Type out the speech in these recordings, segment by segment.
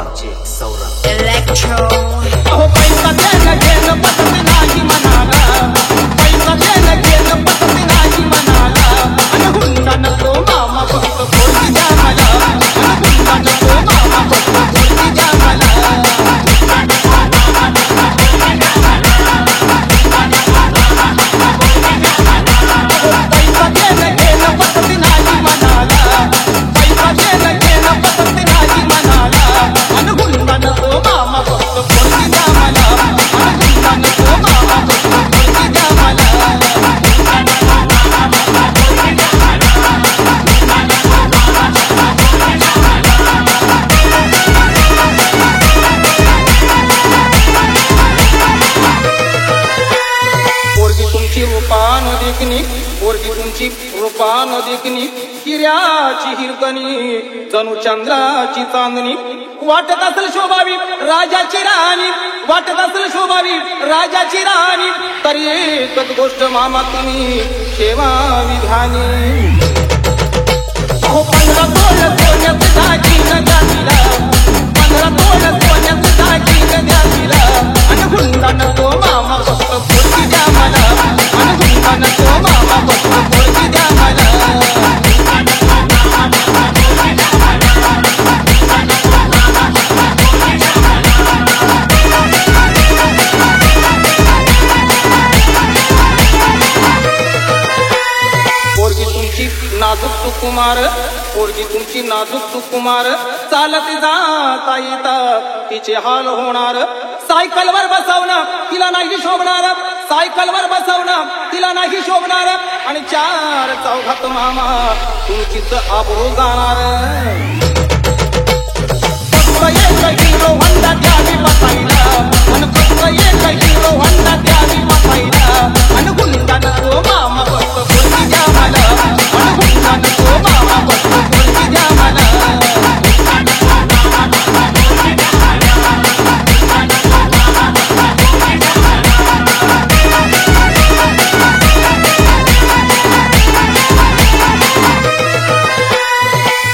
औरंगाबादचे सौरभ Electro. अहो पैसा देणं घेणं पसंत नाही मनाला, पैसा देणं घेणं पसंत नाही मनाला, आणि हुंडा नको मामा फक्त बोलती द्या मला, आणि हुंडा नको मामा फक्त बोलती द्या मला. पैसा देणं घेणं पसंत नाही मनाला, पैसा देणं घेणं पसंत नाही मनाला, आणि हुंडा नको मामा फक्त बोलती द्या मला, आणि हुंडा नको मामा फक्त बोलती द्या मला. पोरगी तुमची रूपान देखणी, पोरगी तुमची रूपान देखणी, हिऱ्याची हिरकणी जणू चंद्राची चांदणी, वाटत असेल शोभावी राजाची राणी, वाटत असेल शोभावी राजाची राणी, तरी एकच गोष्ट मामा तुम्ही ठेवा विधानी. अहो 15 तोळ सोन्याचं दागिनं द्या तिला, 15 तोळ सोन्याचं दागिनं द्या तिला, आणि हुंडा नको मामा फक्त बोलती द्या मला, आणि हुंडा नको मामा फक्त बोलती द्या मला. पोरगी तुमची नाजूक सुकुमार, पोरगी तुमची नाजूक सुकुमार, चालत जाता येता तिचे हाल होणार, सायकलवर बसवणं तिला नाही शोभणार, सायकलवर बसवणं तिला नाही शोभणार, आणि 4 चौघात मामा तुमचीच आबरू जाणार. फक्त एक हिरो होंडा द्यावी बसायला, आणि फक्त एक हिरो होंडा द्यावी बसायला, आणि हुंडा नको मामा फक्त बोलती द्या मला, आणि हुंडा नको मामा फक्त बोलती द्या मला.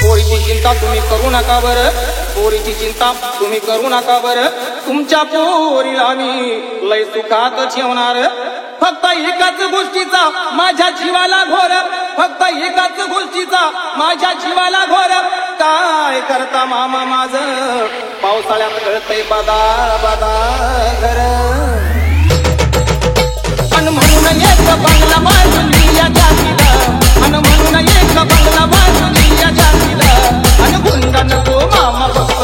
पोरीची चिंता तुम्ही करू नका बरं, पोरीची चिंता तुम्ही करू नका बरं, तुमच्या पोरीला मी लय सुखात ठेवणार. फक्त एकाच गोष्टीचा माझ्या जीवाला घोर, फक्त एकाच गोष्टीचा माझ्या जीवाला घोर, काय करता मामा माझं पावसाळ्यात गळतय बदा बदा घर. अन म्हणून एक बंगला बांधून या जातीला, अन म्हणून एक बंगला बांधून या जातीला, आणि हुंडा नको मामा फक्त